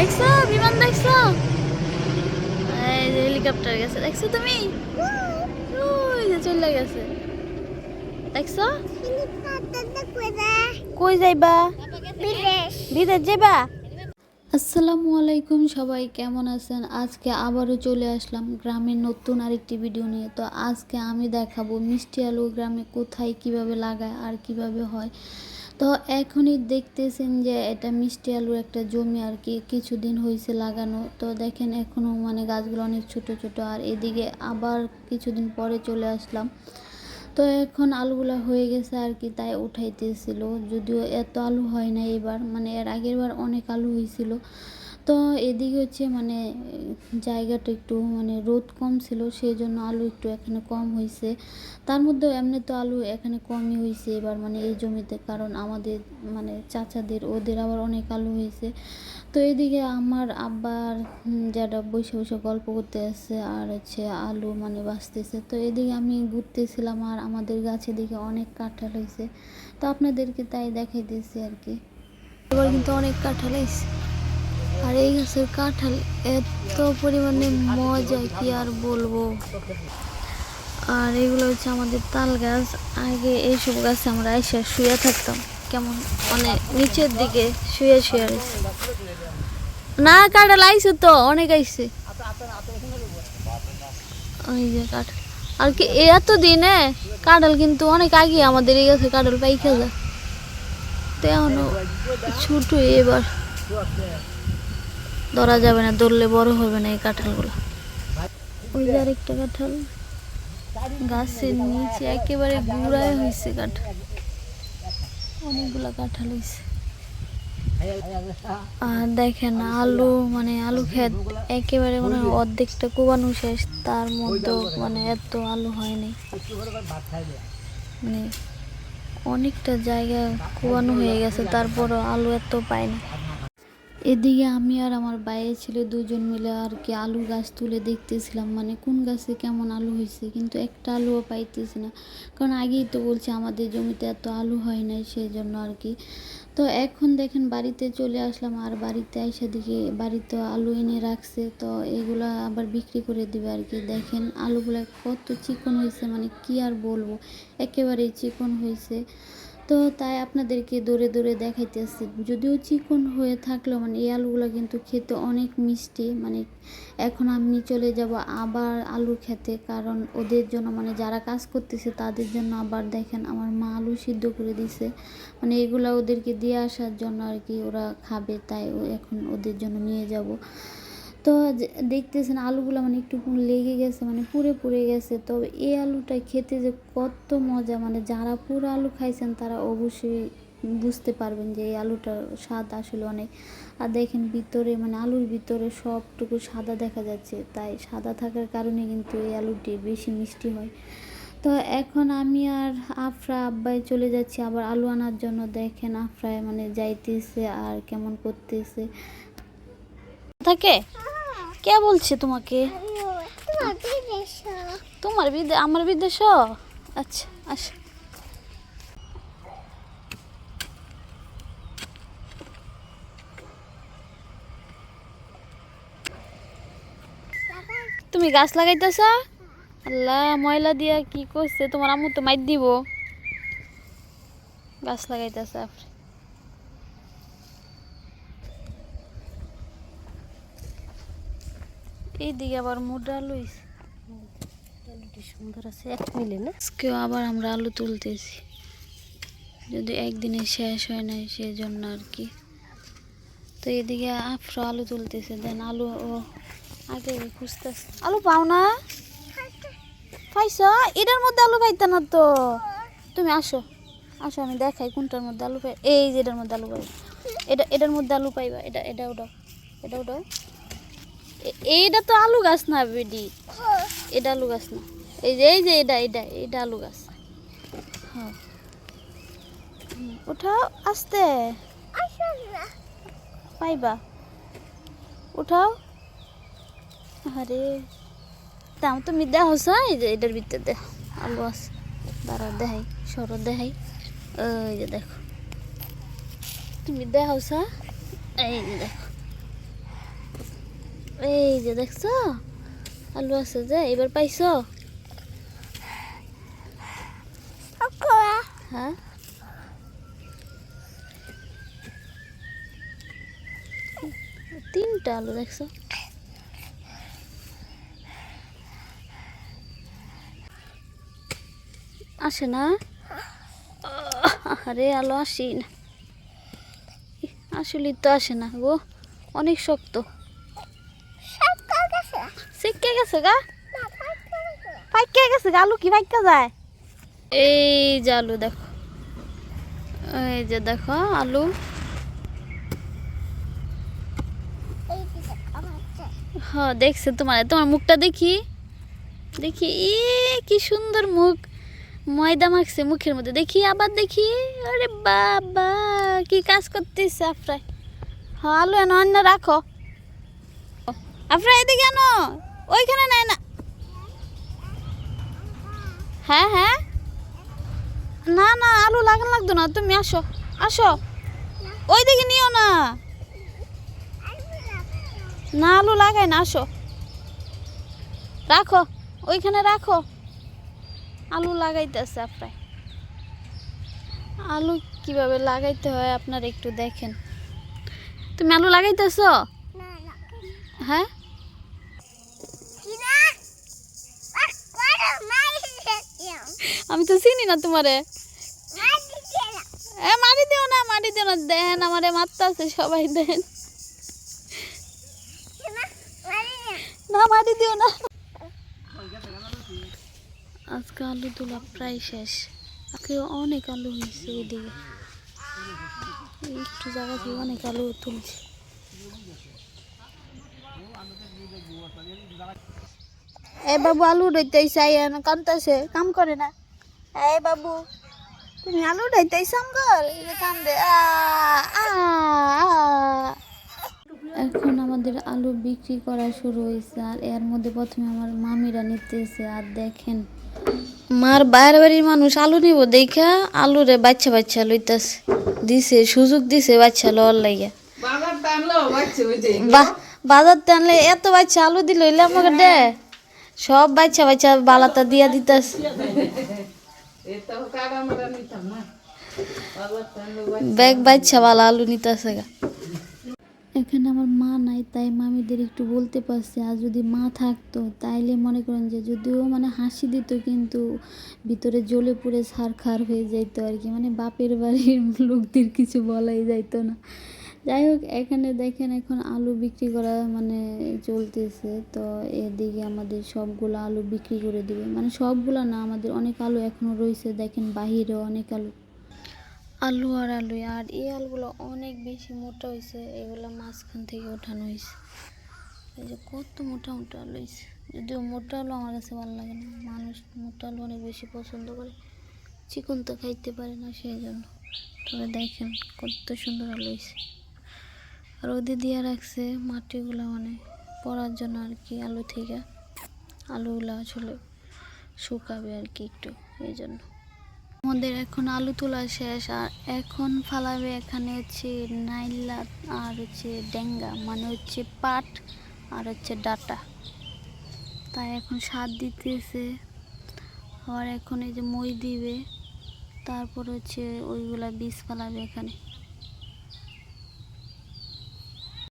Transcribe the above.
দেখছো বিমান দেখছো? এই যে হেলিকপ্টার গেছে দেখছো তুমি? ওই যে চলে গেছে দেখছো? কই যাইবা? বিদেশ। বিদেশ যাইবা? আসসালামু আলাইকুম, সবাই কেমন আছেন? আজকে আবারও চলে আসলাম গ্রামের নতুন আরেকটি ভিডিও নিয়ে। তো আজকে আমি দেখাবো মিষ্টি আলু গ্রামে কোথায় কিভাবে লাগায় আর কিভাবে হয়। তো এখনই দেখতেছেন যে এটা মিষ্টি আলুর একটা জমি আর কি, কিছুদিন হয়েছে লাগানো। তো দেখেন এখনও মানে গাছগুলো অনেক ছোট ছোট, আর এদিকে আবার কিছুদিন পরে চলে আসলাম। তো এখন আলুগুলো হয়ে গেছে আর কি, তাই উঠাইতেছিল। যদিও এত আলু হয় না এবার, মানে এর আগের বার অনেক আলু হয়েছিল। তো এদিকে হচ্ছে মানে জায়গাটা একটু মানে রোদ কম ছিল, সেই জন্য আলু একটু এখানে কম হয়েছে। তার মধ্যেও এমনি তো আলু এখানে কমই হয়েছে এবার মানে এই জমিতে, কারণ আমাদের মানে চাচাদের ওদের আবার অনেক আলু হয়েছে। তো এদিকে আমার আব্বার যারা বসে বসে গল্প করতে আসছে আর হচ্ছে আলু মানে বাঁচতেছে। তো এদিকে আমি ঘুরতেছিলাম আর আমাদের গাছে দিকে অনেক কাঁঠাল হয়েছে, তো আপনাদেরকে তাই দেখাইতেছি আর কি। এবার কিন্তু অনেক কাঁঠাল হয়েছে, আর এই গাছের কাঁঠাল এত পরিমাণে মজা কি আর বলবো। আর এগুলো হচ্ছে আমাদের তাল গাছ। আগে এইসব গাছে আমরা এসে শুয়ে থাকতাম, কেমন মানে নিচের দিকে শুয়ে শুয়ে রয়েছে। না কাঁঠাল আইছে তো অনেক আইছে, ওই যে কাঁঠাল আর কি এত দিনে কাঁঠাল কিন্তু অনেক আগে আমাদের এই গাছে কাঁঠাল পাইখা যায়। তো এখনো ছোট, এবার ধরা যাবে না, ধরলে বড় হবে না এই কাঁঠালগুলো। ওই যে আরেকটা কাঁঠাল গাছের নিচে একেবারে গুড়ায় হয়েছে কাঁঠাল, অনেকগুলা কাঁঠাল হয়েছে। আর দেখেন আলু মানে আলু ক্ষেত একেবারে মানে অর্ধেকটা কোবানো শেষ, তার মধ্যেও মানে এত আলু হয়নি, মানে অনেকটা জায়গা কোবানো হয়ে গেছে, তারপরও আলু এত পায় না। এদিকে আমি আর আমার বাইরে ছিল দুজন মিলে আর কি আলু গাছ তুলে দেখতেছিলাম, মানে কোন গাছে কেমন আলু হয়েছে, কিন্তু একটা আলুও পাইতেছি না। কারণ আগেই তো বলছি আমাদের জমিতে এত আলু হয় নাই, সেই জন্য আর কি। তো এখন দেখেন বাড়িতে চলে আসলাম, আর বাড়িতে এসে দেখি বাড়িতে আলু এনে রাখছে, তো এগুলা আবার বিক্রি করে দিবে আর কি। দেখেন আলুগুলা কত চিকন হয়েছে, মানে কি আর বলবো, একেবারেই চিকন হয়েছে। তো তাই আপনাদেরকে দৌড়ে দৌড়ে দেখাইতেছি। যদিও চিকন হয়ে থাকলেও মানে এই আলুগুলো কিন্তু খেতে অনেক মিষ্টি। মানে এখন আমি চলে যাব আবার আলু খেতে, কারণ ওদের জন্য মানে যারা কাজ করতেছে তাদের জন্য আবার দেখেন আমার মা আলু সিদ্ধ করে দিছে, মানে এগুলো ওদেরকে দিয়ে আসার জন্য আর কি, ওরা খাবে তাই এখন ওদের জন্য নিয়ে যাব। তো দেখতেছেন আলুগুলো মানে একটু লেগে গেছে, মানে পুড়ে পুড়ে গেছে। তো এই আলুটা খেতে যে কত মজা, মানে যারা পুরো আলু খাইছেন তারা অবশ্যই বুঝতে পারবেন যে এই আলুটার স্বাদ আসলে অনেক। আর দেখেন ভিতরে মানে আলুর ভিতরে সবটুকু সাদা দেখা যাচ্ছে, তাই সাদা থাকার কারণে কিন্তু এই আলুটি বেশি মিষ্টি হয়। তো এখন আমি আর আফরা আব্বাই চলে যাচ্ছি আবার আলু আনার জন্য। দেখেন আফরায় মানে যাইতেছে আর কেমন করতেছে থাকে। কে বলছে তোমাকে? তোমার বিদেশ আমার বিদেশ? আচ্ছা আচ্ছা। তুমি গাছ লাগাইতেছ? আল্লাহ, ময়লা দিয়া কি করছে তোমার আম্মু, তো মাইর দিব। গাছ লাগাইতেছে আপনি। এইদিকে আবার মুডা লইছে, সুন্দর আছে এক মিলে না। আজকেও আবার আমরা আলু তুলতেছি, যদি একদিনে শেষ হয় নাই সেই জন্য আর কি। তো এদিকে আফরা আলু তুলতেছে, দেন আলু ও আগে খুঁজতেছে। আলু পাও না? পাইছ? এটার মধ্যে আলু পাইতা না তো। তুমি আসো আসো, আমি দেখাই কোনটার মধ্যে আলু পাই। এই যে এটার মধ্যে আলু পাইবা, এটার মধ্যে আলু পাইবা। এটা ওটাও, এটা ওটাও। এইটা তো আলু গাছ না বেডি, এটা আলু গাছ না। এই যে এটা আলু গাছ। হ্যাঁ উঠাও আস্তে, পাইবা। উঠাও। আরে তাও তুমি দেখো এই যে এটার ভিতরে দেখো আলু আছে। দাঁড়াও দেখাই, সরো দেখাই। ওই যে দেখো, তুমি দেখো এই যে দেখো এই যে দেখছো আলু আছে যে এবার পাইছো। হ্যাঁ তিনটা আলু দেখছো। আসে না, আরে আলো আসি না, আসলে তো আসে না গো, অনেক শক্ত। শিখে গেছে গা, পাইকে গেছে গা, আলু কি পাইকা যায়। এই যে আলু দেখো, এই যে দেখো আলু। হ্যাঁ দেখছে তোমার, তোমার মুখটা দেখি দেখি, ই কি সুন্দর মুখ, ময়দা মাখছে মুখের মধ্যে, দেখি আবার দেখি। আরে বাবা কি কাজ করতেছে আফরাই। হ্যাঁ আলু এনো অন্য রাখো, আফরাই এদিকে আনো, ওইখানে নাই না। হ্যাঁ হ্যাঁ না না আলু লাগান লাগতো না, তুমি আসো আসো, ওইদিকে নিও না, না আলু লাগাই না, আসো রাখো, ওইখানে রাখো। আলু লাগাইতেছে আপনার, আলু কিভাবে লাগাইতে হয় আপনারা একটু দেখেন। তুমি আলু লাগাইতেছো? হ্যাঁ আমি তো চিনি না তোমারে। মারি দিও না, মারি দিও না, দেন আমারে মারতে আছে সবাই, দেন না মারি দিও না। আজকে আলু তোলা প্রায় শেষ, আজকে অনেক আলু হয়েছে, এদিকে একটু জায়গা থেকে অনেক আলু তুলছে। এ বাবু আলু উঠাইতেছে, কামতাছে, কাম করে না। এই বাবু তুমি আলু উঠাইতেছ আমগর, কাম দে। এখন আমাদের আলু বিক্রি করা শুরু হয়েছে, আর এর মধ্যে প্রথমে আমার মামিরা নিতেছে। আর দেখেন মার বাইরে বাড়ির মানুষ আলু নিব দেখা আলুরে বাচ্চা বাচ্চা লইতেছে, দিছে সুযোগ দিছে বাচ্চা লওয়ার লাগিয়া। বাজার টানলে এত বাচ্চা আলু দিল হইলে আমাকে দে, সব বাচ্চা বাচ্চা বালাতা দিয়া দিতেছে। ব্যাগ বাচ্চা বালা আলু নিতেছে গা। এখানে আমার মা নাই, তাই মামিদের একটু বলতে পারছি। আর যদি মা থাকতো তাইলে মনে করেন যে যদিও মানে হাসি দিত, কিন্তু ভিতরে জ্বলে পুড়ে ছারখার হয়ে যাইতো আর কি, মানে বাপের বাড়ির লোকদের কিছু বলাই যাইতো না। যাই হোক এখানে দেখেন এখন আলু বিক্রি করা মানে চলতেছে, তো এদিকে আমাদের সবগুলো আলু বিক্রি করে দিবে, মানে সবগুলো না, আমাদের অনেক আলু এখনও রয়েছে। দেখেন বাহিরেও অনেক আলু, আলু আর আলু। আর এই আলুগুলো অনেক বেশি মোটা হয়েছে, এগুলো মাঝখান থেকে ওঠানো হয়েছে। এই যে কত মোটা মোটা আলু হয়েছে, যদিও মোটা আলু আমার কাছে ভালো লাগে না, মানুষ মোটা আলু অনেক বেশি পছন্দ করে, চিকন তো খাইতে পারে না সেই জন্য। তবে দেখেন কত সুন্দর আলু হয়েছে। আর ওদের দিয়ে রাখছে মাটিগুলো মানে পড়ার জন্য আর কি, আলু থেকে আলুগুলো আসলে শুকাবে আর কি একটু, এই জন্য। আমাদের এখন আলু তোলা শেষ, আর এখন ফালাবে এখানে হচ্ছে নাইলা আর হচ্ছে ডেঙ্গা, মানে হচ্ছে পাট আর হচ্ছে ডাটা। তাই এখন সার দিতেছে, আর এখন এই যে মই দিবে, তারপর হচ্ছে ওইগুলা বীজ ফালাবে এখানে।